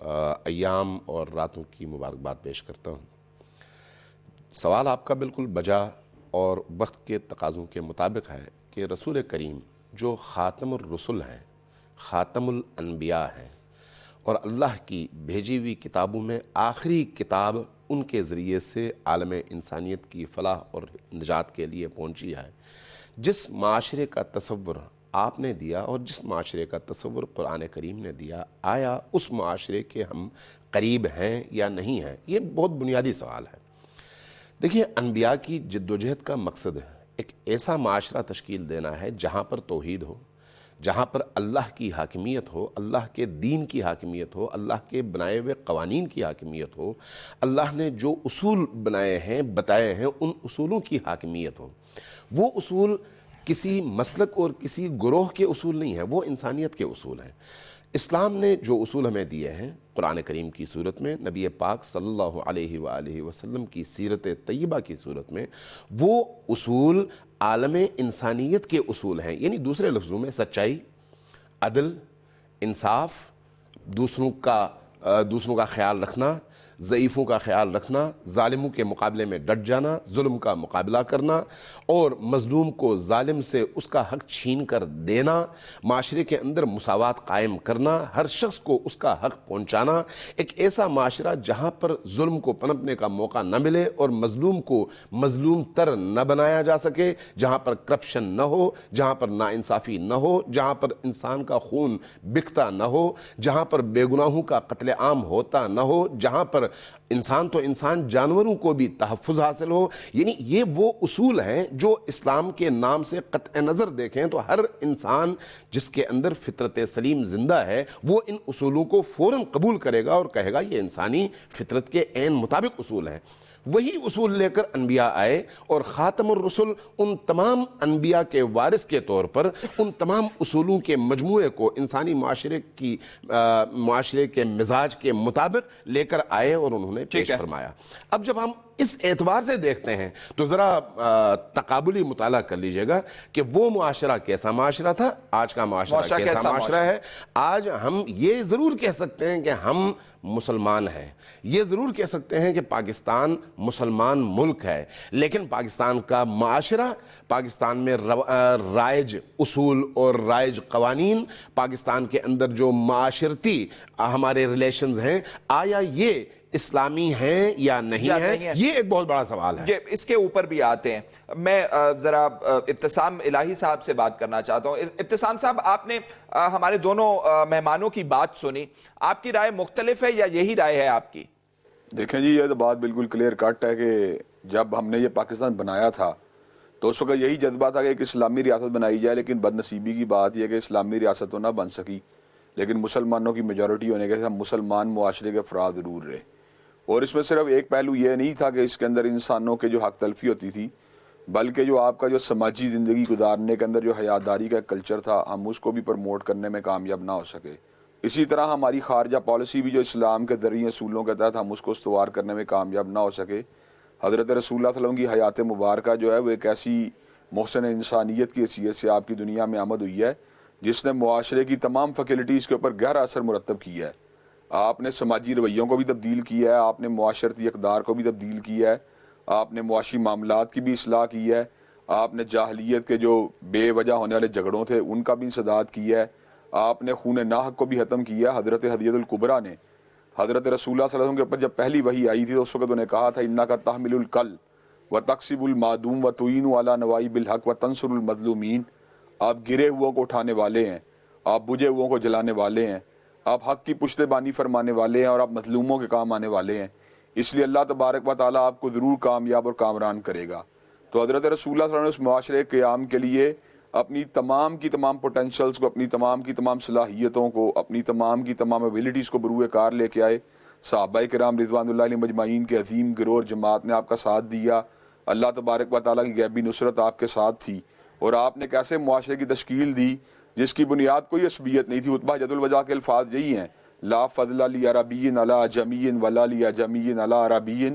ایام اور راتوں کی مبارکباد پیش کرتا ہوں۔ سوال آپ کا بالکل بجا اور وقت کے تقاضوں کے مطابق ہے کہ رسول کریم جو خاتم الرسل ہیں، خاتم الانبیاء ہیں، اور اللہ کی بھیجی ہوئی کتابوں میں آخری کتاب ان کے ذریعے سے عالم انسانیت کی فلاح اور نجات کے لیے پہنچی ہے، جس معاشرے کا تصور آپ نے دیا اور جس معاشرے کا تصور قرآن کریم نے دیا، آیا اس معاشرے کے ہم قریب ہیں یا نہیں ہیں؟ یہ بہت بنیادی سوال ہے۔ دیکھیے، انبیاء کی جد و جہد کا مقصد ہے ایک ایسا معاشرہ تشکیل دینا ہے جہاں پر توحید ہو، جہاں پر اللہ کی حاکمیت ہو، اللہ کے دین کی حاکمیت ہو، اللہ کے بنائے ہوئے قوانین کی حاکمیت ہو، اللہ نے جو اصول بنائے ہیں، بتائے ہیں، ان اصولوں کی حاکمیت ہو۔ وہ اصول کسی مسلک اور کسی گروہ کے اصول نہیں ہیں، وہ انسانیت کے اصول ہیں۔ اسلام نے جو اصول ہمیں دیے ہیں قرآن کریم کی صورت میں، نبی پاک صلی اللہ علیہ وآلہ وسلم کی سیرت طیبہ کی صورت میں، وہ اصول عالم انسانیت کے اصول ہیں، یعنی دوسرے لفظوں میں سچائی، عدل، انصاف، دوسروں کا خیال رکھنا، ضعیفوں کا خیال رکھنا، ظالموں کے مقابلے میں ڈٹ جانا، ظلم کا مقابلہ کرنا اور مظلوم کو ظالم سے اس کا حق چھین کر دینا، معاشرے کے اندر مساوات قائم کرنا، ہر شخص کو اس کا حق پہنچانا، ایک ایسا معاشرہ جہاں پر ظلم کو پنپنے کا موقع نہ ملے اور مظلوم کو مظلوم تر نہ بنایا جا سکے، جہاں پر کرپشن نہ ہو، جہاں پر ناانصافی نہ ہو، جہاں پر انسان کا خون بکتا نہ ہو، جہاں پر بے گناہوں کا قتل عام ہوتا نہ ہو، جہاں پر انسان تو انسان جانوروں کو بھی تحفظ حاصل ہو۔ یعنی یہ وہ اصول ہیں جو اسلام کے نام سے قطع نظر دیکھیں تو ہر انسان جس کے اندر فطرت سلیم زندہ ہے وہ ان اصولوں کو فوراً قبول کرے گا اور کہے گا یہ انسانی فطرت کے عین مطابق اصول ہیں۔ وہی اصول لے کر انبیاء آئے اور خاتم الرسل ان تمام انبیاء کے وارث کے طور پر ان تمام اصولوں کے مجموعے کو انسانی معاشرے کے مزاج کے مطابق لے کر آئے اور انہوں نے پیش فرمایا۔ اب جب ہم اس اعتبار سے دیکھتے ہیں تو ذرا تقابلی مطالعہ کر لیجئے گا کہ وہ معاشرہ کیسا معاشرہ تھا، آج کا معاشرہ کیسا معاشرہ ہے۔ آج ہم یہ ضرور کہہ سکتے ہیں کہ ہم مسلمان ہیں، یہ ضرور کہہ سکتے ہیں کہ پاکستان مسلمان ملک ہے، لیکن پاکستان کا معاشرہ، پاکستان میں رائج اصول اور رائج قوانین، پاکستان کے اندر جو معاشرتی ہمارے ریلیشنز ہیں، آیا یہ اسلامی ہیں یا نہیں ہیں؟ یہ ایک بہت بڑا سوال ہے۔ اس کے اوپر بھی آتے ہیں۔ میں ذرا ابتسام الہی صاحب سے بات کرنا چاہتا ہوں۔ ابتسام صاحب، آپ نے ہمارے دونوں مہمانوں کی بات سنی، آپ کی رائے مختلف ہے یا یہی رائے ہے آپ کی؟ دیکھیں جی، یہ تو بات بالکل کلیئر کٹ ہے کہ جب ہم نے یہ پاکستان بنایا تھا تو اس وقت یہی جذبہ تھا کہ ایک اسلامی ریاست بنائی جائے، لیکن بدنصیبی کی بات یہ کہ اسلامی ریاست تو نہ بن سکی، لیکن مسلمانوں کی میجورٹی ہونے کے ہم مسلمان معاشرے کے افراد ضرور رہے۔ اور اس میں صرف ایک پہلو یہ نہیں تھا کہ اس کے اندر انسانوں کے جو حق تلفی ہوتی تھی، بلکہ جو آپ کا جو سماجی زندگی گزارنے کے اندر جو حیاداری کا کلچر تھا، ہم اس کو بھی پروموٹ کرنے میں کامیاب نہ ہو سکے۔ اسی طرح ہماری خارجہ پالیسی بھی جو اسلام کے درجی اصولوں کے تحت ہم اس کو استوار کرنے میں کامیاب نہ ہو سکے۔ حضرت رسول اللہ صلی اللہ علیہ وسلم کی حیات مبارکہ جو ہے وہ ایک ایسی محسن انسانیت کی حیثیت سے آپ کی دنیا میں آمد ہوئی ہے جس نے معاشرے کی تمام فیکلٹیز کے اوپر گہرا اثر مرتب کیا ہے۔ آپ نے سماجی رویوں کو بھی تبدیل کیا ہے، آپ نے معاشرتی اقدار کو بھی تبدیل کیا ہے، آپ نے معاشی معاملات کی بھی اصلاح کی ہے، آپ نے جاہلیت کے جو بے وجہ ہونے والے جھگڑوں تھے ان کا بھی انسداد کیا ہے، آپ نے خون ناحق کو بھی ختم کیا۔ حضرت ہدیۃ الکبریٰ نے حضرت رسول اللہ صلی اللہ علیہ وسلم کے اوپر جب پہلی وحی آئی تھی تو اس وقت انہیں کہا تھا انک تحمل الکل وتکسب المعدوم وتعین علی نوائب الحق وتنصر المظلومین، آپ گرے ہوا کو اٹھانے والے ہیں، آپ بجھے ہوا کو جلانے والے ہیں، آپ حق کی پشت بانی فرمانے والے ہیں اور آپ مظلوموں کے کام آنے والے ہیں، اس لیے اللہ تبارک و تعالیٰ آپ کو ضرور کامیاب اور کامران کرے گا۔ تو حضرت رسول اللہ صلی اللہ علیہ وسلم نے اس معاشرے قیام کے لیے اپنی تمام کی تمام پوٹینشلز کو، اپنی تمام کی تمام صلاحیتوں کو، اپنی تمام کی تمام ایبیلٹیز کو بروئے کار لے کے آئے۔ صحابہ کرام رضوان اللہ علیہم اجمعین کے عظیم گروہ اور جماعت نے آپ کا ساتھ دیا، اللہ تبارک و تعالیٰ کی غیبی نصرت آپ کے ساتھ تھی، اور آپ نے کیسے معاشرے کی تشکیل دی جس کی بنیاد کوئی عصبیت نہیں تھی۔ عتبہ حجۃ الوداع کے الفاظ یہی ہیں، لا فضل لعربی علی اعجمی ولا لاعجمی علی عربی،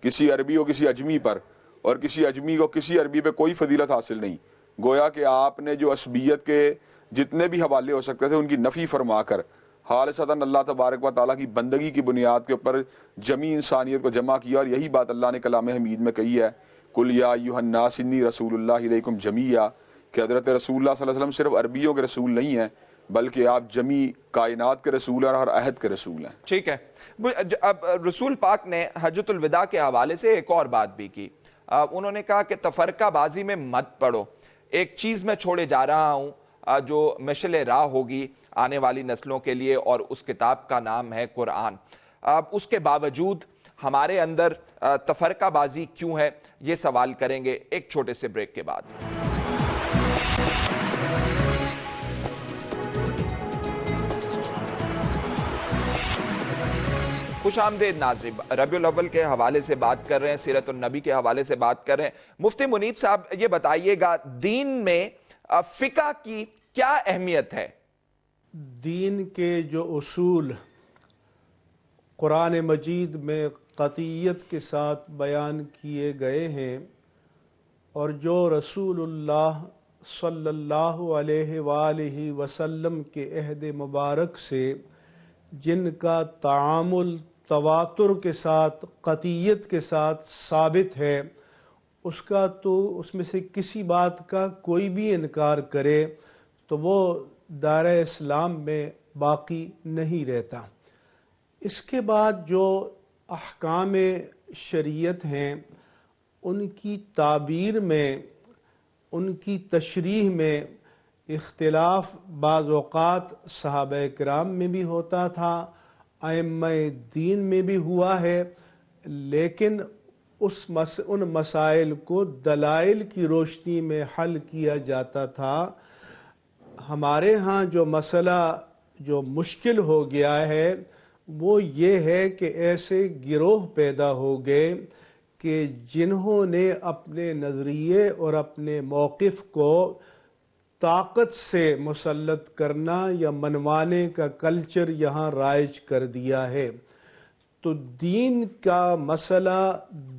کسی عربی کو کسی اجمی پر اور کسی اجمی کو کسی عربی پہ کوئی فضیلت حاصل نہیں۔ گویا کہ آپ نے جو عصبیت کے جتنے بھی حوالے ہو سکتے تھے ان کی نفی فرما کر خالصتاً اللہ تبارک و تعالیٰ کی بندگی کی بنیاد کے اوپر جمی انسانیت کو جمع کیا، اور یہی بات اللہ نے کلام حمید میں کہی ہے، قل یا ایھا الناس انی رسول اللہ الیکم جمیعا، کہ حضرت رسول اللہ صلی اللہ علیہ وسلم صرف عربیوں کے رسول نہیں ہیں بلکہ آپ جمی کائنات کے رسول اور ہر عہد کے رسول ہیں۔ ٹھیک ہے، اب رسول پاک نے حجۃ الوداع کے حوالے سے ایک اور بات بھی کی، انہوں نے کہا کہ تفرقہ بازی میں مت پڑو، ایک چیز میں چھوڑے جا رہا ہوں جو مشعل راہ ہوگی آنے والی نسلوں کے لیے، اور اس کتاب کا نام ہے قرآن۔ اس کے باوجود ہمارے اندر تفرقہ بازی کیوں ہے، یہ سوال کریں گے ایک چھوٹے سے بریک کے بعد۔ خوش آمدید ناظرین، ربیع الاول کے حوالے سے بات کر رہے ہیں، سیرت النبی کے حوالے سے بات کر رہے ہیں۔ مفتی منیب صاحب یہ بتائیے گا، دین میں فقہ کی کیا اہمیت ہے؟ دین کے جو اصول قرآن مجید میں قطعیت کے ساتھ بیان کیے گئے ہیں، اور جو رسول اللہ صلی اللہ علیہ وآلہ وسلم کے عہد مبارک سے جن کا تعامل تواتر کے ساتھ قطعیت کے ساتھ ثابت ہے، اس کا تو اس میں سے کسی بات کا کوئی بھی انکار کرے تو وہ دائرہ اسلام میں باقی نہیں رہتا۔ اس کے بعد جو احکام شریعت ہیں، ان کی تعبیر میں، ان کی تشریح میں اختلاف بعض اوقات صحابہ کرام میں بھی ہوتا تھا، ائمہ دین میں بھی ہوا ہے، لیکن ان مسائل کو دلائل کی روشنی میں حل کیا جاتا تھا۔ ہمارے ہاں جو مسئلہ جو مشکل ہو گیا ہے وہ یہ ہے کہ ایسے گروہ پیدا ہو گئے کہ جنہوں نے اپنے نظریے اور اپنے موقف کو طاقت سے مسلط کرنا یا منوانے کا کلچر یہاں رائج کر دیا ہے۔ تو دین کا مسئلہ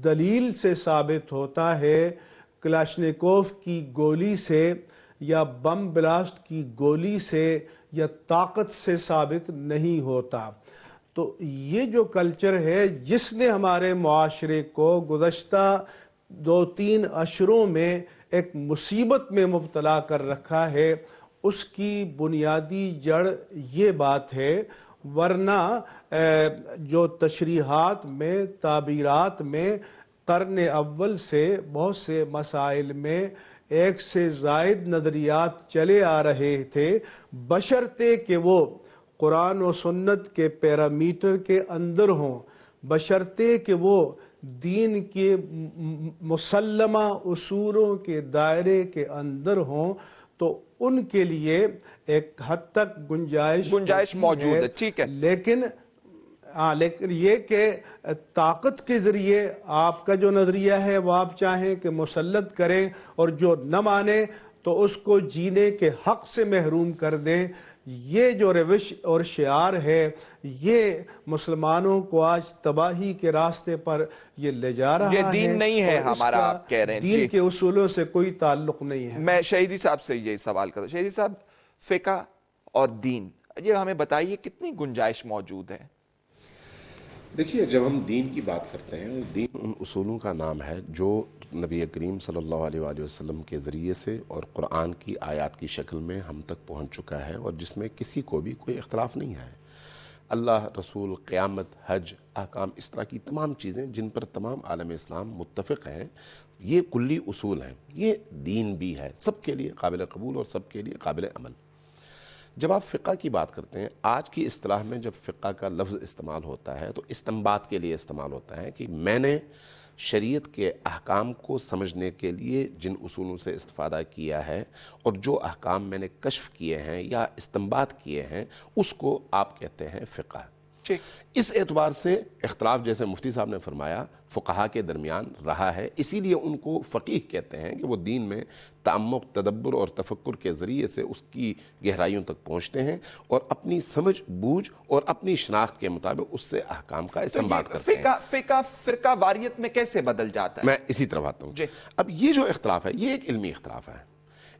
دلیل سے ثابت ہوتا ہے، کلاشنکوف کی گولی سے یا بم بلاسٹ کی گولی سے یا طاقت سے ثابت نہیں ہوتا۔ تو یہ جو کلچر ہے جس نے ہمارے معاشرے کو گزشتہ 2-3 عشروں میں ایک مصیبت میں مبتلا کر رکھا ہے، اس کی بنیادی جڑ یہ بات ہے۔ ورنہ جو تشریحات میں، تعبیرات میں قرن اول سے بہت سے مسائل میں ایک سے زائد نظریات چلے آ رہے تھے، بشرطے کہ وہ قرآن و سنت کے پیرامیٹر کے اندر ہوں، بشرطے کہ وہ دین کے مسلمہ اصولوں کے دائرے کے اندر ہوں، تو ان کے لیے ایک حد تک گنجائش موجود ہے۔ ٹھیک ہے، لیکن یہ کہ طاقت کے ذریعے آپ کا جو نظریہ ہے وہ آپ چاہیں کہ مسلط کریں، اور جو نہ مانے تو اس کو جینے کے حق سے محروم کر دیں، یہ جو روش اور شعار ہے یہ مسلمانوں کو آج تباہی کے راستے پر یہ لے جا رہا ہے۔ یہ دین نہیں ہے ہمارا، آپ کہہ رہے ہیں۔ دین کے اصولوں سے کوئی تعلق نہیں ہے۔ میں شہیدی صاحب سے یہی سوال کرتا ہوں، شہیدی صاحب، فقہ اور دین، یہ ہمیں بتائیے کتنی گنجائش موجود ہے؟ دیکھیے، جب ہم دین کی بات کرتے ہیں، دین ان اصولوں کا نام ہے جو نبی کریم صلی اللہ علیہ وآلہ وسلم کے ذریعے سے اور قرآن کی آیات کی شکل میں ہم تک پہنچ چکا ہے، اور جس میں کسی کو بھی کوئی اختلاف نہیں ہے۔ اللہ، رسول، قیامت، حج، احکام، اس طرح کی تمام چیزیں جن پر تمام عالم اسلام متفق ہیں، یہ کلی اصول ہیں، یہ دین بھی ہے، سب کے لیے قابل قبول اور سب کے لیے قابل عمل۔ جب آپ فقہ کی بات کرتے ہیں، آج کی اصطلاح میں جب فقہ کا لفظ استعمال ہوتا ہے تو استنباط کے لیے استعمال ہوتا ہے کہ میں نے شریعت کے احکام کو سمجھنے کے لیے جن اصولوں سے استفادہ کیا ہے اور جو احکام میں نے کشف کیے ہیں یا استنباط کیے ہیں، اس کو آپ کہتے ہیں فقہ۔ اس اعتبار سے اختلاف، جیسے مفتی صاحب نے فرمایا، فقہا کے درمیان رہا ہے، اسی لیے ان کو فقیہ کہتے ہیں کہ وہ دین میں تعمق، تدبر اور تفکر کے ذریعے سے اس کی گہرائیوں تک پہنچتے ہیں اور اپنی سمجھ بوجھ اور اپنی شناخت کے مطابق اس سے احکام کا استنباط کرتے ہیں۔ فقہ فرقہ واریت میں کیسے بدل جاتا ہے؟ میں اسی طرف آتا ہوں۔ اب یہ جو اختلاف ہے یہ ایک علمی اختلاف ہے۔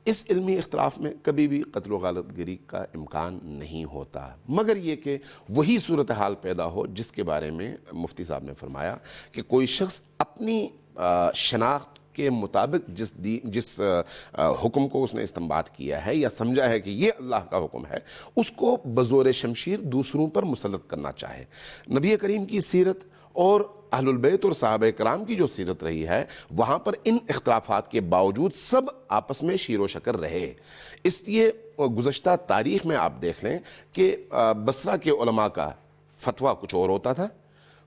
اس علمی اختلاف میں کبھی بھی قتل و غارت گری کا امکان نہیں ہوتا، مگر یہ کہ وہی صورتحال پیدا ہو جس کے بارے میں مفتی صاحب نے فرمایا کہ کوئی شخص اپنی شناخت کے مطابق جس حکم کو اس نے استنباط کیا ہے یا سمجھا ہے کہ یہ اللہ کا حکم ہے، اس کو بزور شمشیر دوسروں پر مسلط کرنا چاہے۔ نبی کریم کی سیرت اور اہل البیت اور صحابہ کرام کی جو سیرت رہی ہے، وہاں پر ان اختلافات کے باوجود سب آپس میں شیر و شکر رہے۔ اس لیے گزشتہ تاریخ میں آپ دیکھ لیں کہ بصرہ کے علماء کا فتویٰ کچھ اور ہوتا تھا،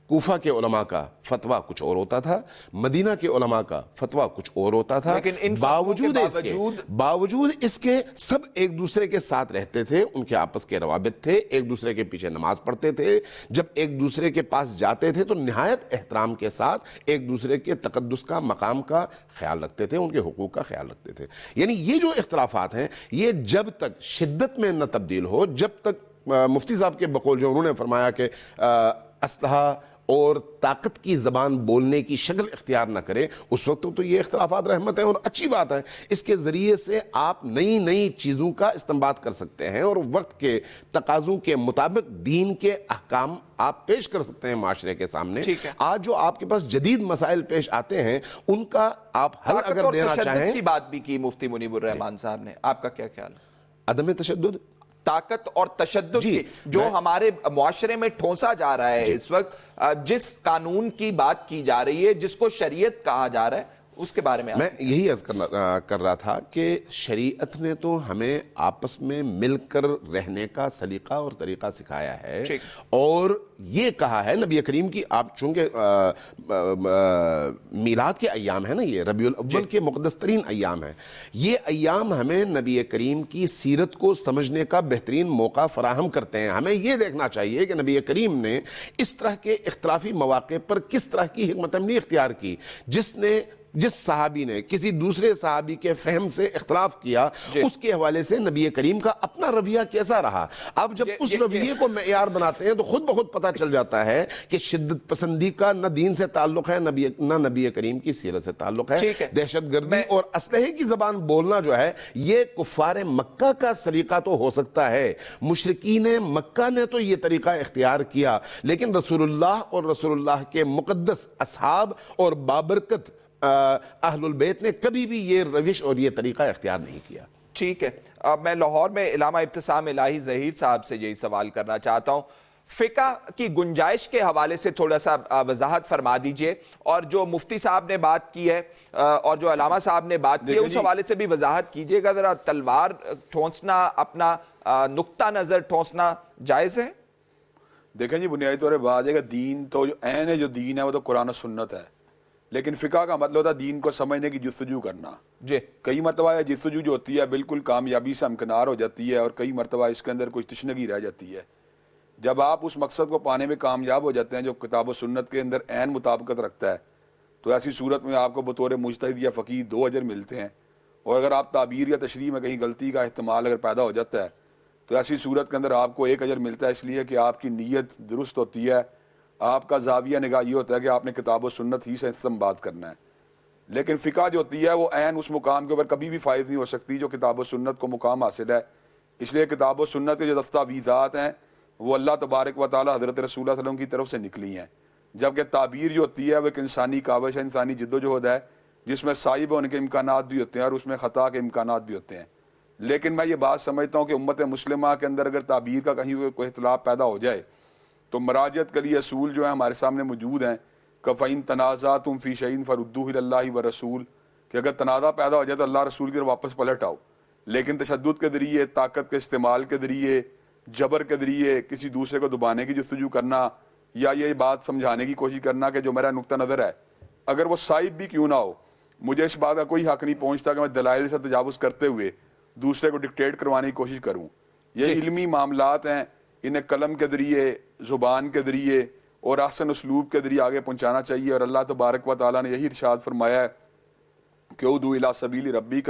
کوفہ کے علماء کا فتویٰ کچھ اور ہوتا تھا، مدینہ کے علماء کا فتویٰ کچھ اور ہوتا تھا، لیکن ان باوجود اس کے سب ایک دوسرے کے ساتھ رہتے تھے، ان کے آپس کے روابط تھے، ایک دوسرے کے پیچھے نماز پڑھتے تھے، جب ایک دوسرے کے پاس جاتے تھے تو نہایت احترام کے ساتھ ایک دوسرے کے تقدس کا، مقام کا خیال رکھتے تھے، ان کے حقوق کا خیال رکھتے تھے۔ یعنی یہ جو اختلافات ہیں، یہ جب تک شدت میں نہ تبدیل ہو، جب تک مفتی صاحب کے بقول جو انہوں نے فرمایا کہ اسلحہ اور طاقت کی زبان بولنے کی شکل اختیار نہ کرے، اس وقت تو یہ اختلافات رحمت ہیں اور اچھی بات ہے۔ اس کے ذریعے سے آپ نئی چیزوں کا استنباط کر سکتے ہیں اور وقت کے تقاضوں کے مطابق دین کے احکام آپ پیش کر سکتے ہیں معاشرے کے سامنے۔ آج جو آپ کے پاس جدید مسائل پیش آتے ہیں، ان کا آپ حل اگر دینا چاہیں۔ کی بات بھی کی مفتی منیب الرحمان صاحب نے، آپ کا کیا خیال ہے؟ عدم تشدد، طاقت اور تشدد کی جو ہمارے معاشرے میں ٹھونسا جا رہا ہے اس وقت، جس قانون کی بات کی جا رہی ہے، جس کو شریعت کہا جا رہا ہے، اس کے بارے میں یہی عرض کر رہا تھا کہ شریعت نے تو ہمیں آپس میں مل کر رہنے کا سلیقہ اور طریقہ سکھایا ہے، اور یہ کہا ہے نبی کریم کی، آپ چونکہ میلاد کے ایام ہیں نا، یہ ربیع الاول کے مقدس ترین ایام ہیں، یہ ایام ہمیں نبی کریم کی سیرت کو سمجھنے کا بہترین موقع فراہم کرتے ہیں۔ ہمیں یہ دیکھنا چاہیے کہ نبی کریم نے اس طرح کے اختلافی مواقع پر کس طرح کی حکمت عملی اختیار کی۔ جس صحابی نے کسی دوسرے صحابی کے فہم سے اختلاف کیا، اس کے حوالے سے نبی کریم کا اپنا رویہ کیسا رہا۔ اب جب اس رویے کو معیار بناتے ہیں تو خود بخود پتہ چل جاتا ہے کہ شدت پسندی کا نہ دین سے تعلق ہے، نہ نبی کریم کی سیرت سے تعلق ہے۔ دہشت گردی اور اسلحے کی زبان بولنا جو ہے، یہ کفار مکہ کا سلیقہ تو ہو سکتا ہے، مشرکین مکہ نے تو یہ طریقہ اختیار کیا، لیکن رسول اللہ اور رسول اللہ کے مقدس اصحاب اور بابرکت اہل البیت نے کبھی بھی یہ روش اور یہ طریقہ اختیار نہیں کیا۔ ٹھیک ہے، اب میں لاہور میں علامہ ابتسام الہی ظہیر صاحب سے یہی سوال کرنا چاہتا ہوں، فقہ کی گنجائش کے حوالے سے تھوڑا سا وضاحت فرما دیجئے، اور جو مفتی صاحب نے بات کی ہے اور جو علامہ صاحب نے بات کی ہے، اس حوالے سے بھی وضاحت کیجئے گا ذرا۔ تلوار ٹھونسنا، اپنا نقطہ نظر ٹھونسنا جائز ہے؟ دیکھیں جی، بنیادی طور پر بات ہے کہ دین تو جو عین ہے، جو دین ہے وہ تو قرآن و سنت ہے، لیکن فقہ کا مطلب ہوتا ہے دین کو سمجھنے کی جستجو کرنا۔ کئی مرتبہ یہ جستجو جو ہوتی ہے بالکل کامیابی سے ہمکنار ہو جاتی ہے، اور کئی مرتبہ اس کے اندر کچھ تشنگی رہ جاتی ہے۔ جب آپ اس مقصد کو پانے میں کامیاب ہو جاتے ہیں جو کتاب و سنت کے اندر عین مطابقت رکھتا ہے، تو ایسی صورت میں آپ کو بطور مجتہد یا فقیہ 2 اجر ملتے ہیں، اور اگر آپ تعبیر یا تشریح میں کہیں غلطی کا احتمال اگر پیدا ہو جاتا ہے تو ایسی صورت کے اندر آپ کو 1 اجر ملتا ہے، اس لیے کہ آپ کی نیت درست ہوتی ہے، آپ کا زاویہ نگاہ یہ ہوتا ہے کہ آپ نے کتاب و سنت ہی سے استنباط کرنا ہے۔ لیکن فقہ جو ہوتی ہے وہ عین اس مقام کے اوپر کبھی بھی فائز نہیں ہو سکتی جو کتاب و سنت کو مقام حاصل ہے۔ اس لیے کتاب و سنت کے جو دستاویزات ہیں وہ اللہ تبارک و تعالی حضرت رسول اللہ صلی اللہ علیہ وسلم کی طرف سے نکلی ہیں، جبکہ تعبیر جو ہوتی ہے وہ ایک انسانی کاوش ہے، انسانی جد و جہد ہے، جس میں صائب ہونے کے امکانات بھی ہوتے ہیں اور اس میں خطا کے امکانات بھی ہوتے ہیں۔ لیکن میں یہ بات سمجھتا ہوں کہ امت مسلمہ کے اندر اگر تعبیر کا کہیں کوئی اختلاف پیدا ہو جائے تو مراجعت کے لیے اصول جو ہیں ہمارے سامنے موجود ہیں، فَإِن تَنَازَعْتُمْ فِي شَيْءٍ فَرُدُّوهُ إِلَى اللَّهِ وَالرَّسُولِ، کہ اگر تنازع پیدا ہو جائے تو اللہ رسول کی واپس پلٹ آؤ۔ لیکن تشدد کے ذریعے، طاقت کے استعمال کے ذریعے، جبر کے ذریعے کسی دوسرے کو دبانے کی جستجو کرنا، یا یہ بات سمجھانے کی کوشش کرنا کہ جو میرا نقطہ نظر ہے اگر وہ صائب بھی کیوں نہ ہو، مجھے اس بات کا کوئی حق نہیں پہنچتا کہ میں دلائل سے تجاوز کرتے ہوئے دوسرے کو ڈکٹیٹ کروانے کی کوشش کروں۔ یہ علمی معاملات ہیں، انہیں قلم کے ذریعے، زبان کے ذریعے اور احسن اسلوب کے ذریعے آگے پہنچانا چاہیے، اور اللہ تبارک و تعالیٰ نے یہی ارشاد فرمایا ہے کہ ادعو الی سبیل ربک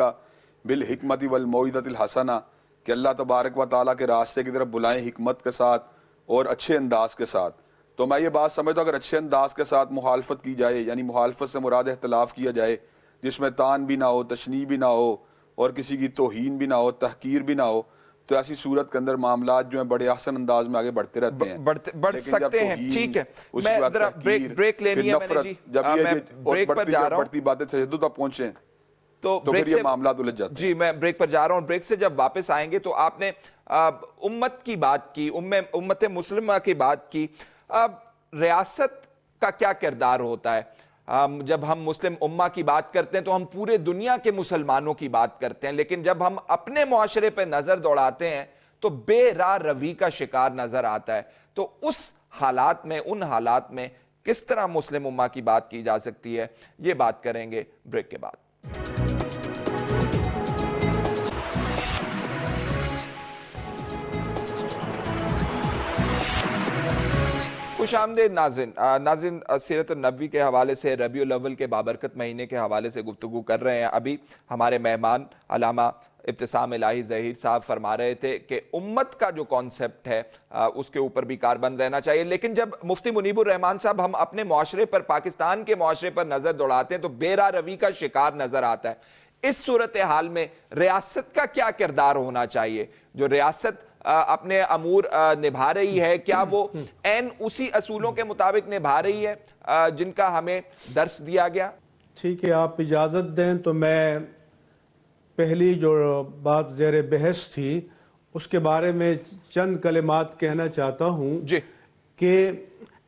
بالحکمت والموعظۃ الحسنہ، کہ اللہ تبارک و تعالیٰ کے راستے کی طرف بلائیں حکمت کے ساتھ اور اچھے انداز کے ساتھ۔ تو میں یہ بات سمجھتا ہوں اگر اچھے انداز کے ساتھ مخالفت کی جائے، یعنی مخالفت سے مراد اختلاف کیا جائے جس میں تان بھی نہ ہو، تشنیع بھی نہ ہو، اور کسی کی توہین بھی نہ ہو، تحقیر بھی نہ ہو، تو ایسی صورت کے اندر معاملات جو ہیں بڑے احسن انداز میں آگے بڑھتے رہتے ہیں، بڑھ سکتے ہیں. ٹھیک ہے، میں ذرا بریک لینی ہے میں نے جی، میں بریک پر جا رہا ہوں. بڑھتی باتیں تشدد تک پہنچیں تو بریک پھر یہ سے معاملات الجھ جاتے ہیں. جی میں بریک پر جا رہا ہوں. بریک سے جب واپس آئیں گے تو آپ نے امت کی بات کی، امت مسلمہ کی بات کی. ریاست کا کیا کردار ہوتا ہے؟ جب ہم مسلم امہ کی بات کرتے ہیں تو ہم پورے دنیا کے مسلمانوں کی بات کرتے ہیں، لیکن جب ہم اپنے معاشرے پہ نظر دوڑاتے ہیں تو بے راہ روی کا شکار نظر آتا ہے. تو ان حالات میں کس طرح مسلم امہ کی بات کی جا سکتی ہے، یہ بات کریں گے بریک کے بعد. خوش آمدید ناظرین. سیرت النبوی کے حوالے سے، ربیع الاول کے بابرکت مہینے کے حوالے سے گفتگو کر رہے ہیں. ابھی ہمارے مہمان علامہ ابتسام الہی ظہیر صاحب فرما رہے تھے کہ امت کا جو کانسیپٹ ہے اس کے اوپر بھی کاربند رہنا چاہیے، لیکن جب مفتی منیب الرحمان صاحب ہم اپنے معاشرے پر، پاکستان کے معاشرے پر نظر دوڑاتے ہیں تو بے راہ روی کا شکار نظر آتا ہے. اس صورتحال میں ریاست کا کیا کردار ہونا چاہیے؟ جو ریاست اپنے امور نبھا رہی ہے، کیا وہ عین اسی اصولوں کے مطابق نبھا رہی ہے جن کا ہمیں درس دیا گیا؟ ٹھیک ہے، آپ اجازت دیں تو میں پہلی جو بات زیر بحث تھی اس کے بارے میں چند کلمات کہنا چاہتا ہوں. جی. کہ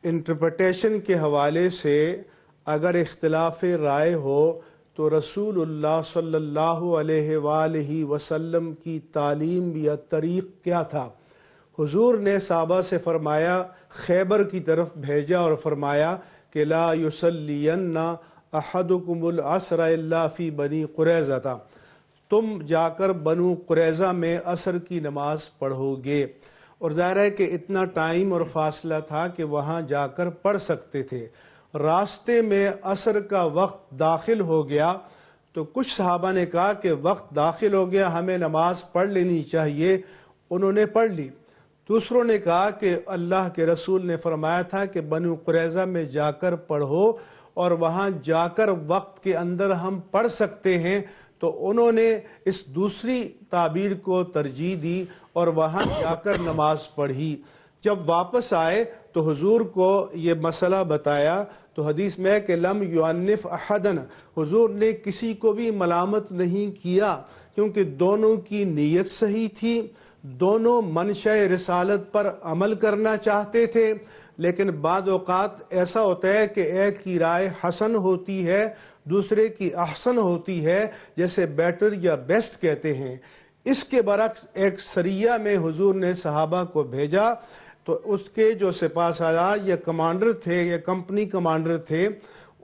انٹرپریٹیشن کے حوالے سے اگر اختلاف رائے ہو تو رسول اللہ صلی اللہ علیہ وآلہ وسلم کی تعلیم یا طریق کیا تھا؟ حضور نے صحابہ سے فرمایا، خیبر کی طرف بھیجا اور فرمایا کہ لا یصلین احدکم العصر الا فی بنی قریظہ، تم جا کر بنو قریظہ میں عصر کی نماز پڑھو گے. اور ظاہر ہے کہ اتنا ٹائم اور فاصلہ تھا کہ وہاں جا کر پڑھ سکتے تھے. راستے میں عصر کا وقت داخل ہو گیا تو کچھ صحابہ نے کہا کہ وقت داخل ہو گیا، ہمیں نماز پڑھ لینی چاہیے. انہوں نے پڑھ لی. دوسروں نے کہا کہ اللہ کے رسول نے فرمایا تھا کہ بنو قریظہ میں جا کر پڑھو اور وہاں جا کر وقت کے اندر ہم پڑھ سکتے ہیں، تو انہوں نے اس دوسری تعبیر کو ترجیح دی اور وہاں جا کر نماز پڑھی. جب واپس آئے تو حضور کو یہ مسئلہ بتایا تو حدیث میں ہے کہ لم یعنف احدن، حضور نے کسی کو بھی ملامت نہیں کیا کیونکہ دونوں کی نیت صحیح تھی، دونوں منشأ رسالت پر عمل کرنا چاہتے تھے. لیکن بعض اوقات ایسا ہوتا ہے کہ ایک کی رائے حسن ہوتی ہے، دوسرے کی احسن ہوتی ہے، جیسے بیٹر یا بیسٹ کہتے ہیں. اس کے برعکس ایک سریہ میں حضور نے صحابہ کو بھیجا تو اس کے جو سپاہ سالار یا کمانڈر تھے یا کمپنی کمانڈر تھے،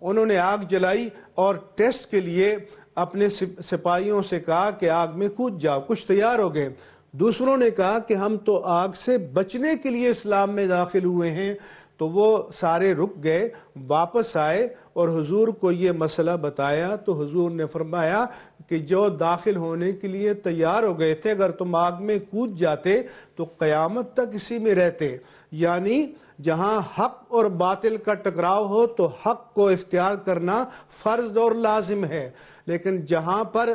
انہوں نے آگ جلائی اور ٹیسٹ کے لیے اپنے سپاہیوں سے کہا کہ آگ میں کود جاؤ. کچھ تیار ہو گئے. دوسروں نے کہا کہ ہم تو آگ سے بچنے کے لیے اسلام میں داخل ہوئے ہیں. تو وہ سارے رک گئے، واپس آئے اور حضور کو یہ مسئلہ بتایا تو حضور نے فرمایا کہ جو داخل ہونے کے لیے تیار ہو گئے تھے، اگر تم آگ میں کود جاتے تو قیامت تک اسی میں رہتے. یعنی جہاں حق اور باطل کا ٹکراؤ ہو تو حق کو اختیار کرنا فرض اور لازم ہے، لیکن جہاں پر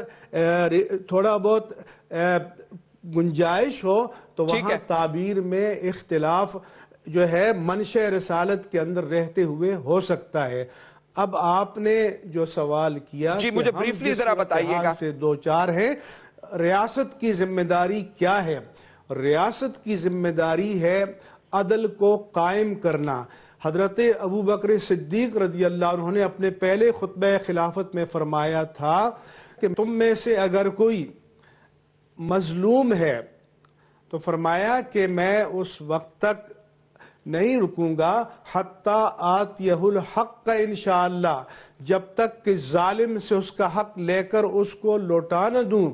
تھوڑا بہت گنجائش ہو تو وہاں تعبیر میں اختلاف جو ہے منشأ رسالت کے اندر رہتے ہوئے ہو سکتا ہے. اب آپ نے جو سوال کیا جی مجھے بریفلی ذرا بتائیے گا سے دو چار ہیں. ریاست کی ذمہ داری کیا ہے؟ ریاست کی ذمہ داری ہے عدل کو قائم کرنا. حضرت ابو بکر صدیق رضی اللہ عنہ نے اپنے پہلے خطبہ خلافت میں فرمایا تھا کہ تم میں سے اگر کوئی مظلوم ہے تو فرمایا کہ میں اس وقت تک نہیں رکوں گا حتیٰ آتیہ الحق انشاءاللہ، جب تک کہ ظالم سے اس کا حق لے کر اس کو لوٹا نہ دوں.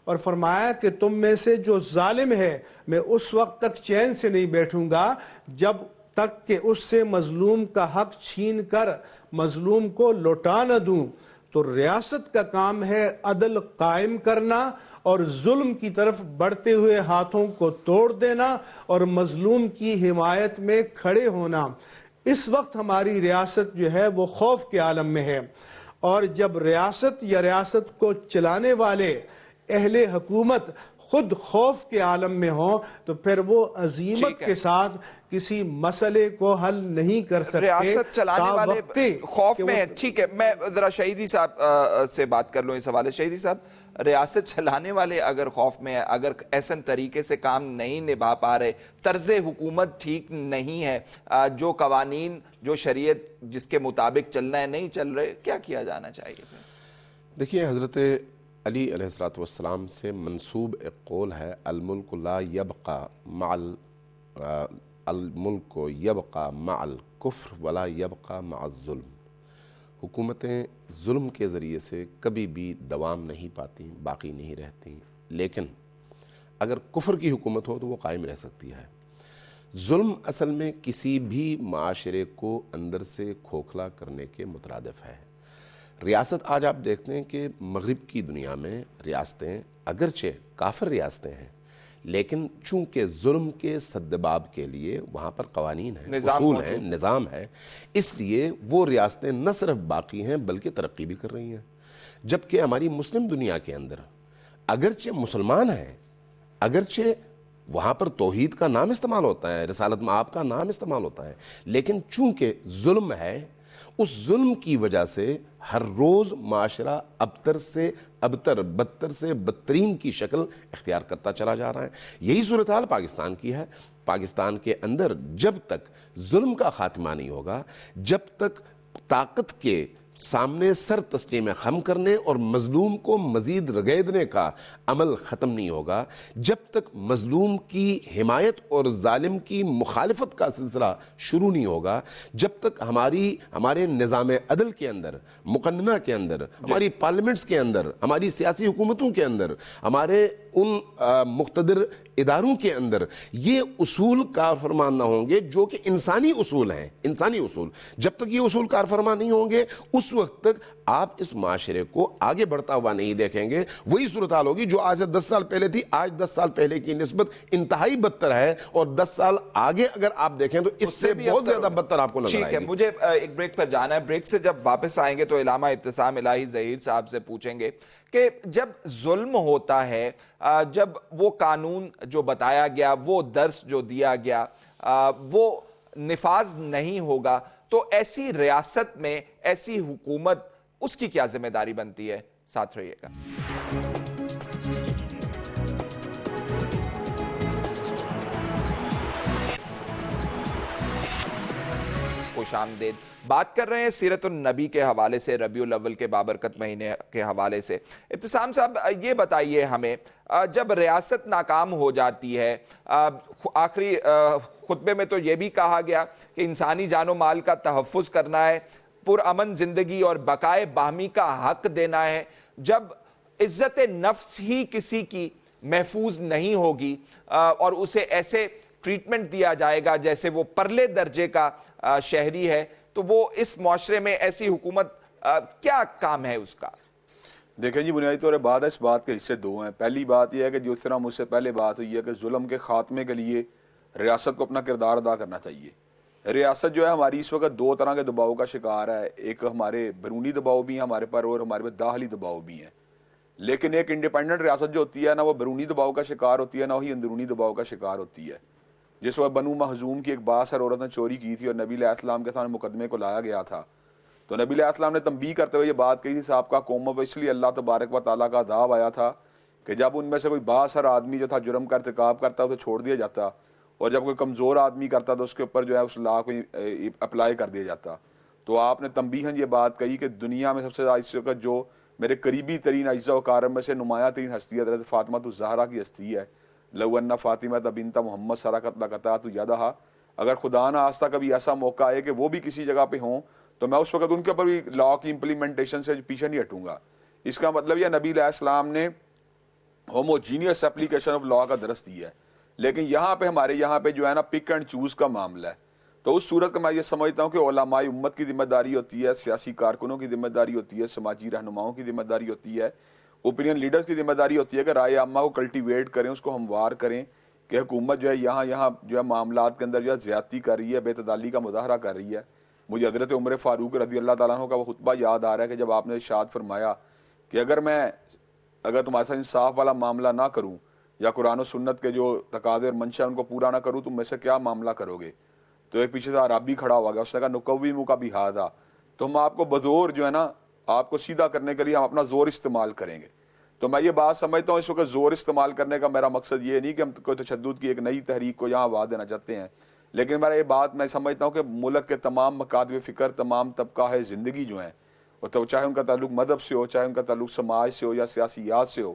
اور فرمایا کہ تم میں سے جو ظالم ہے میں اس وقت تک چین سے نہیں بیٹھوں گا جب تک کہ اس سے مظلوم کا حق چھین کر مظلوم کو لوٹا نہ دوں. تو ریاست کا کام ہے عدل قائم کرنا اور ظلم کی طرف بڑھتے ہوئے ہاتھوں کو توڑ دینا اور مظلوم کی حمایت میں کھڑے ہونا. اس وقت ہماری ریاست جو ہے وہ خوف کے عالم میں ہے، اور جب ریاست یا ریاست کو چلانے والے اہل حکومت خود خوف کے عالم میں ہوں تو پھر وہ عزیمت کے ساتھ کسی مسئلے کو حل نہیں کر سکتے. ریاست چلانے والے خوف میں ہیں. ٹھیک ہے, میں ذرا شہیدی صاحب سے بات کر لوں اس حوالے. شہیدی صاحب, ریاست چلانے والے اگر خوف میں ہیں, اگر ایسن طریقے سے کام نہیں نبھا پا رہے, طرز حکومت ٹھیک نہیں ہے, جو قوانین جو شریعت جس کے مطابق چلنا ہے نہیں چل رہے, کیا کیا جانا چاہیے؟ دیکھیے, حضرت علی علیہ السلام سے منسوب ایک قول ہے, الملک لا یبقى مع الملک یبقى مع الکفر ولا یبقى مع الظلم. حکومتیں ظلم کے ذریعے سے کبھی بھی دوام نہیں پاتی, باقی نہیں رہتی, لیکن اگر کفر کی حکومت ہو تو وہ قائم رہ سکتی ہے. ظلم اصل میں کسی بھی معاشرے کو اندر سے کھوکھلا کرنے کے مترادف ہے. ریاست آج آپ دیکھتے ہیں کہ مغرب کی دنیا میں ریاستیں اگرچہ کافر ریاستیں ہیں, لیکن چونکہ ظلم کے سدباب کے لیے وہاں پر قوانین ہیں, اصول ہیں, نظام ہے, اس لیے وہ ریاستیں نہ صرف باقی ہیں بلکہ ترقی بھی کر رہی ہیں. جبکہ ہماری مسلم دنیا کے اندر اگرچہ مسلمان ہیں, اگرچہ وہاں پر توحید کا نام استعمال ہوتا ہے, رسالت مآب کا نام استعمال ہوتا ہے, لیکن چونکہ ظلم ہے, اس ظلم کی وجہ سے ہر روز معاشرہ ابتر سے ابتر, بدتر سے بدترین کی شکل اختیار کرتا چلا جا رہا ہے. یہی صورتحال پاکستان کی ہے. پاکستان کے اندر جب تک ظلم کا خاتمہ نہیں ہوگا, جب تک طاقت کے سامنے سر تسلیم خم کرنے اور مظلوم کو مزید رگیدنے کا عمل ختم نہیں ہوگا, جب تک مظلوم کی حمایت اور ظالم کی مخالفت کا سلسلہ شروع نہیں ہوگا, جب تک ہمارے نظام عدل کے اندر, مقننہ کے اندر, ہماری پارلیمنٹس کے اندر, ہماری سیاسی حکومتوں کے اندر, ہمارے ان مقتدر اداروں کے اندر یہ اصول کار فرمان نہ ہوں گے جو کہ انسانی اصول ہیں, انسانی اصول, جب تک یہ اصول کار فرمان نہیں ہوں گے اس وقت تک آپ اس معاشرے کو آگے بڑھتا ہوا نہیں دیکھیں گے. وہی صورتحال ہوگی جو آج سے 10 سال پہلے تھی, آج 10 سال پہلے کی نسبت انتہائی بدتر ہے, اور 10 سال آگے اگر آپ دیکھیں تو اس سے بہت زیادہ بدتر آپ کو نظر آئے گی. ٹھیک ہے, مجھے ایک بریک پر جانا ہے. بریک سے جب واپس آئیں گے تو علامہ ابتسام الہی ظہیر صاحب سے پوچھیں گے کہ جب ظلم ہوتا ہے, جب وہ قانون جو بتایا گیا, وہ درس جو دیا گیا, وہ نفاذ نہیں ہوگا, تو ایسی ریاست میں ایسی حکومت, اس کی کیا ذمہ داری بنتی ہے؟ ساتھ رہیے گا. خوش آمدید. بات کر رہے ہیں سیرت النبی کے حوالے سے, ربیع الاول کے بابرکت مہینے کے حوالے سے. ابتسام صاحب, یہ بتائیے ہمیں, جب ریاست ناکام ہو جاتی ہے, آخری خطبے میں تو یہ بھی کہا گیا کہ انسانی جان و مال کا تحفظ کرنا ہے, پرامن زندگی اور بقائے باہمی کا حق دینا ہے. جب عزت نفس ہی کسی کی محفوظ نہیں ہوگی اور اسے ایسے ٹریٹمنٹ دیا جائے گا جیسے وہ پرلے درجے کا شہری ہے, تو وہ اس معاشرے میں ایسی حکومت کیا کام ہے اس کا؟ دیکھیں جی, بنیادی طور پر بات ہے, اس بات کے حصے دو ہیں. پہلی بات یہ ہے کہ جس طرح مجھ سے پہلے بات ہوئی ہے کہ ظلم کے خاتمے کے لیے ریاست کو اپنا کردار ادا کرنا چاہیے. ریاست جو ہے ہماری اس وقت دو طرح کے دباؤ کا شکار ہے. ایک ہمارے بیرونی دباؤ بھی ہیں ہمارے پر, اور ہمارے پر داخلی دباؤ بھی ہیں. لیکن ایک انڈیپینڈنٹ ریاست جو ہوتی ہے نہ وہ بیرونی دباؤ کا شکار ہوتی ہے, نہ وہی اندرونی دباؤ کا شکار ہوتی ہے. جس وقت بنو مخزوم کی ایک بااثر عورت نے چوری کی تھی اور نبی علیہ السلام کے سامنے مقدمے کو لایا گیا تھا, تو نبی علیہ السلام نے تنبیہ کرتے ہوئے یہ بات کہی تھی, صاحب کا قوم پر اس لیے اللہ تبارک و تعالیٰ کا عذاب آیا تھا کہ جب ان میں سے کوئی بااثر آدمی جو تھا جرم کا ارتکاب کرتا اسے چھوڑ دیا جاتا, اور جب کوئی کمزور آدمی کرتا تو اس کے اوپر جو ہے اس لا کو اپلائی کر دیا جاتا. تو آپ نے تنبیہاً یہ بات کہی کہ دنیا میں سب سے زیادہ اس وقت جو میرے قریبی ترین اجزاء و اقارب میں سے نمایاں ترین ہستی ہے حضرت فاطمہ الزہرا کی ہستی ہے. لو ان فاطمہ بنت محمد سرقت لقطعت یدہا, اگر خدا نہ آستہ کبھی ایسا موقع آئے کہ وہ بھی کسی جگہ پہ ہوں تو میں اس وقت ان کے اوپر بھی لا کی امپلیمنٹیشن سے پیچھے نہیں ہٹوں گا. اس کا مطلب یہ نبی علیہ السلام نے ہوموجینیس اپلیکیشن آف لا کا درس دیا ہے. لیکن یہاں پہ ہمارے یہاں پہ جو ہے نا پک اینڈ چوز کا معاملہ ہے. تو اس صورت کا میں یہ سمجھتا ہوں کہ علماء امت کی ذمہ داری ہوتی ہے, سیاسی کارکنوں کی ذمہ داری ہوتی ہے, سماجی رہنماؤں کی ذمہ داری ہوتی ہے, اوپینین لیڈرز کی ذمہ داری ہوتی ہے کہ رائے عامہ کو کلٹیویٹ کریں, اس کو ہموار کریں کہ حکومت جو ہے یہاں جو ہے معاملات کے اندر جو ہے زیادتی کر رہی ہے, بے اعتدالی کا مظاہرہ کر رہی ہے. مجھے حضرت عمر فاروق رضی اللہ تعالیٰ عنہ کا وہ خطبہ یاد آ رہا ہے کہ جب آپ نے ارشاد فرمایا کہ اگر میں اگر تمہارے ساتھ انصاف والا معاملہ نہ کروں یا قرآن و سنت کے جو تقاضے اور منشا ان کو پورا نہ کروں، تم میں سے کیا معاملہ کرو گے؟ تو ایک پیچھے سے عربی کھڑا ہوا گیا، اس نے کہا نقویمو کا بہذا، تو ہم آپ کو بزور جو ہے نا آپ کو سیدھا کرنے کے لیے ہم اپنا زور استعمال کریں گے۔ تو میں یہ بات سمجھتا ہوں اس وقت زور استعمال کرنے کا میرا مقصد یہ نہیں کہ ہم کوئی تشدد کی ایک نئی تحریک کو یہاں آواز دینا چاہتے ہیں، لیکن میرا یہ بات میں سمجھتا ہوں کہ ملک کے تمام مکاتب فکر، تمام طبقہ ہے زندگی جو ہیں، تو چاہے ان کا تعلق مذہب سے ہو، چاہے ان کا تعلق سماج سے ہو یا سیاسیات سے ہو،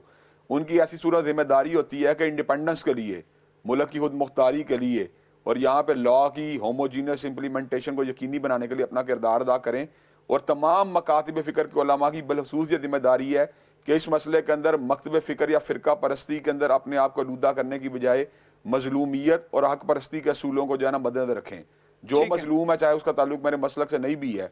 ان کی ایسی صورت ذمہ داری ہوتی ہے کہ انڈیپینڈنس کے لیے، ملک کی خود مختاری کے لیے اور یہاں پہ لا کی ہوموجینس امپلیمنٹیشن کو یقینی بنانے کے لیے اپنا کردار ادا کریں۔ اور تمام مکاتب فکر کے علماء کی بالخصوص یہ ذمہ داری ہے کہ اس مسئلے کے اندر مکتب فکر یا فرقہ پرستی کے اندر اپنے آپ کو آلودہ کرنے کی بجائے مظلومیت اور حق پرستی کے اصولوں کو جو ہے نا مد نظر رکھیں۔ جو مظلوم ہے چاہے اس کا تعلق میرے مسلک سے نہیں بھی ہے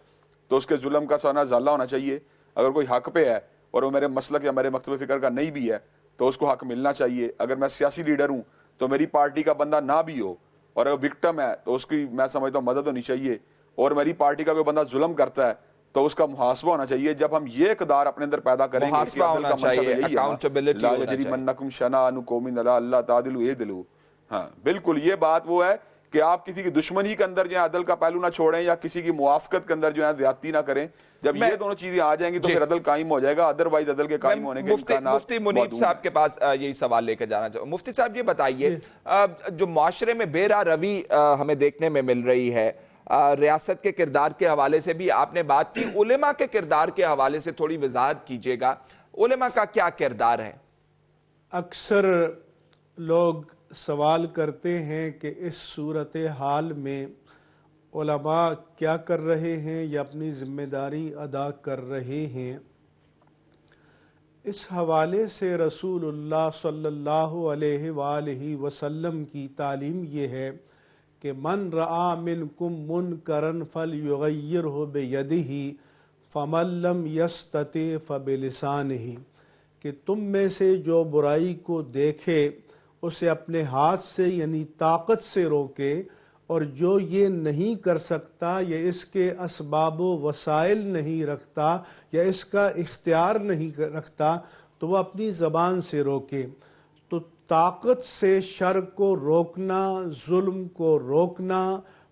تو اس کے ظلم کا سونا ازالہ ہونا چاہیے، اگر کوئی حق پہ ہے اور وہ میرے مسلک یا میرے مکتب فکر کا نہیں بھی ہے تو اس کو حق ملنا چاہیے۔ اگر میں سیاسی لیڈر ہوں تو میری پارٹی کا بندہ نہ بھی ہو اور اگر وکٹم ہے تو اس کی میں سمجھتا ہوں مدد ہونی چاہیے، اور میری پارٹی کا کوئی بندہ ظلم کرتا ہے تو اس کا محاسبہ ہونا چاہیے۔ جب ہم یہ اقدار اپنے اندر پیدا کریں گے، محاسبہ ہونا چاہیے، اکاؤنٹیبلٹی ہونا چاہیے۔ منکم شنآن قوم علی اللہ تعدلوا اعدلوا، ہاں بالکل یہ بات وہ ہے کہ آپ کسی کی دشمنی کے اندر جو ہے عدل کا پہلو نہ چھوڑیں یا کسی کی موافقت کے اندر جو ہے زیادتی نہ کریں۔ جب یہ دونوں چیزیں آ جائیں گی تو پھر عدل قائم ہو جائے گا، ادروائز عدل کے قائم ہونے کے امکانات مفتی منیب صاحب کے پاس یہی سوال لے کر جانا چاہوں۔ مفتی صاحب یہ بتائیے، جو معاشرے میں بے راہ روی ہمیں دیکھنے میں مل رہی ہے، ریاست کے کردار کے حوالے سے بھی آپ نے بات کی، علماء کے کردار کے حوالے سے تھوڑی وضاحت کیجئے گا، علماء کا کیا کردار ہے؟ اکثر لوگ سوال کرتے ہیں کہ اس صورتحال میں علماء کیا کر رہے ہیں یا اپنی ذمہ داری ادا کر رہے ہیں۔ اس حوالے سے رسول اللہ صلی اللہ علیہ وآلہ وسلم کی تعلیم یہ ہے کہ من رعا منکم منکرا فلیغیرہ بیدہ فمن لم یستطع فبلسانہ، کہ تم میں سے جو برائی کو دیکھے اسے اپنے ہاتھ سے یعنی طاقت سے روکے، اور جو یہ نہیں کر سکتا یا اس کے اسباب و وسائل نہیں رکھتا یا اس کا اختیار نہیں رکھتا تو وہ اپنی زبان سے روکے۔ تو طاقت سے شر کو روکنا، ظلم کو روکنا،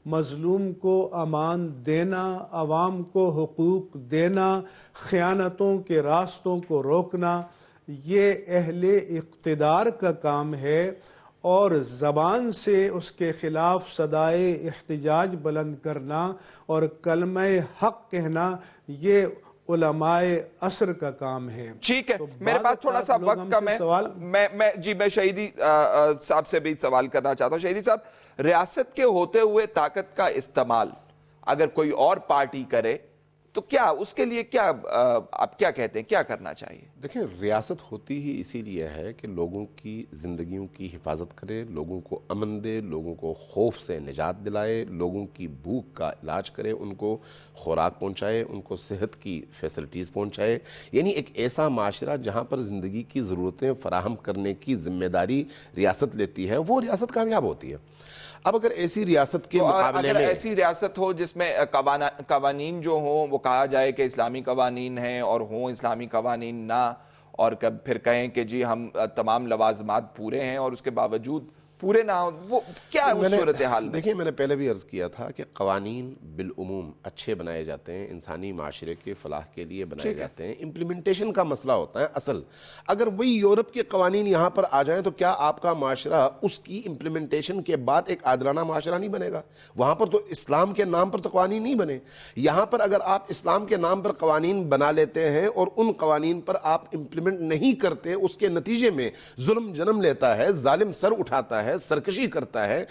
مظلوم کو امان دینا، عوام کو حقوق دینا، خیانتوں کے راستوں کو روکنا، یہ اہل اقتدار کا کام ہے۔ اور زبان سے اس کے خلاف صدائے احتجاج بلند کرنا اور کلمہ حق کہنا یہ علماء عصر کا کام ہے۔ ٹھیک ہے، میرے پاس تھوڑا سا وقت کم ہے، میں شہیدی صاحب سے بھی سوال کرنا چاہتا ہوں۔ شہیدی صاحب، ریاست کے ہوتے ہوئے طاقت کا استعمال اگر کوئی اور پارٹی کرے تو کیا اس کے لیے کیا آپ کیا کہتے ہیں، کیا کرنا چاہیے؟ دیکھیں، ریاست ہوتی ہی اسی لیے ہے کہ لوگوں کی زندگیوں کی حفاظت کرے، لوگوں کو امن دے، لوگوں کو خوف سے نجات دلائے، لوگوں کی بھوک کا علاج کرے، ان کو خوراک پہنچائے، ان کو صحت کی فیسلٹیز پہنچائے، یعنی ایک ایسا معاشرہ جہاں پر زندگی کی ضرورتیں فراہم کرنے کی ذمہ داری ریاست لیتی ہے، وہ ریاست کامیاب ہوتی ہے۔ اب اگر ایسی ریاست کے مقابلے اگر میں ایسی ریاست ہو جس میں قوانین جو ہوں وہ کہا جائے کہ اسلامی قوانین ہیں اور ہوں اسلامی قوانین نہ، اور پھر کہیں کہ جی ہم تمام لوازمات پورے ہیں اور اس کے باوجود پورے نہ ہوں، وہ کیا ہے اس صورتحال میں؟ دیکھیں، میں نے پہلے بھی عرض کیا تھا کہ قوانین بالعموم اچھے بنائے جاتے ہیں، انسانی معاشرے کے فلاح کے لیے بنائے جاتے ہیں، امپلیمنٹیشن کا مسئلہ ہوتا ہے اصل۔ اگر وہی یورپ کے قوانین یہاں پر آ جائیں تو کیا آپ کا معاشرہ اس کی امپلیمنٹیشن کے بعد ایک عادلانہ معاشرہ نہیں بنے گا؟ وہاں پر تو اسلام کے نام پر تو قوانین نہیں بنے۔ یہاں پر اگر آپ اسلام کے نام پر قوانین بنا لیتے ہیں اور ان قوانین پر آپ امپلیمنٹ نہیں کرتے، اس کے نتیجے میں ظلم جنم لیتا ہے، ظالم سر اٹھاتا ہے، سرکشی کرتا ہے،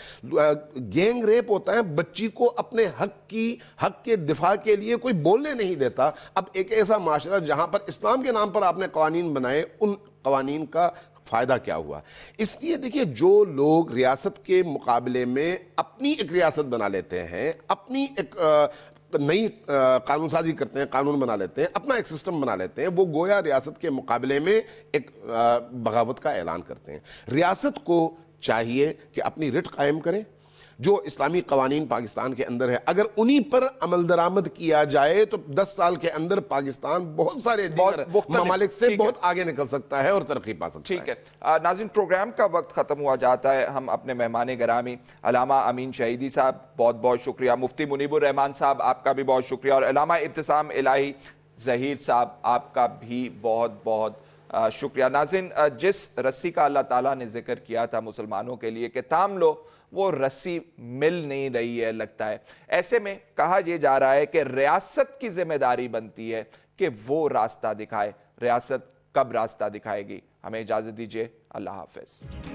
گینگ ریپ ہوتا ہے، بچی کو اپنے حق کے دفاع کے لیے کوئی بولنے نہیں دیتا۔ اب ایک ایسا معاشرہ جہاں پر اسلام کے نام پر آپ نے قوانین بنائے، ان قوانین کا فائدہ کیا ہوا؟ اس لیے دیکھیے، جو لوگ ریاست کے مقابلے میں اپنی ایک ریاست بنا لیتے ہیں، اپنی ایک نئی قانون سازی کرتے ہیں، قانون بنا لیتے ہیں، اپنا ایک سسٹم بنا لیتے ہیں، وہ گویا ریاست کے مقابلے میں ایک بغاوت کا اعلان کرتے ہیں۔ ریاست کو چاہیے کہ اپنی رٹ قائم کریں، جو اسلامی قوانین پاکستان کے اندر ہے، اگر انہی پر عمل درآمد کیا جائے تو 10 سال کے اندر پاکستان بہت سارے دیگر ممالک سے بہت آگے نکل سکتا ہے اور ترقی پا سکتا ہے۔ ٹھیک ہے ناظرین، پروگرام کا وقت ختم ہوا جاتا ہے۔ ہم اپنے مہمان گرامی علامہ امین شہیدی صاحب بہت بہت شکریہ، مفتی منیب الرحمان صاحب آپ کا بھی بہت شکریہ، اور علامہ ابتسام الہی ظہیر صاحب آپ کا بھی بہت بہت شکریہ۔ ناظرین، جس رسی کا اللہ تعالیٰ نے ذکر کیا تھا مسلمانوں کے لیے کہ تھام لو، وہ رسی مل نہیں رہی ہے لگتا ہے۔ ایسے میں کہا یہ جا رہا ہے کہ ریاست کی ذمہ داری بنتی ہے کہ وہ راستہ دکھائے۔ ریاست کب راستہ دکھائے گی؟ ہمیں اجازت دیجیے، اللہ حافظ۔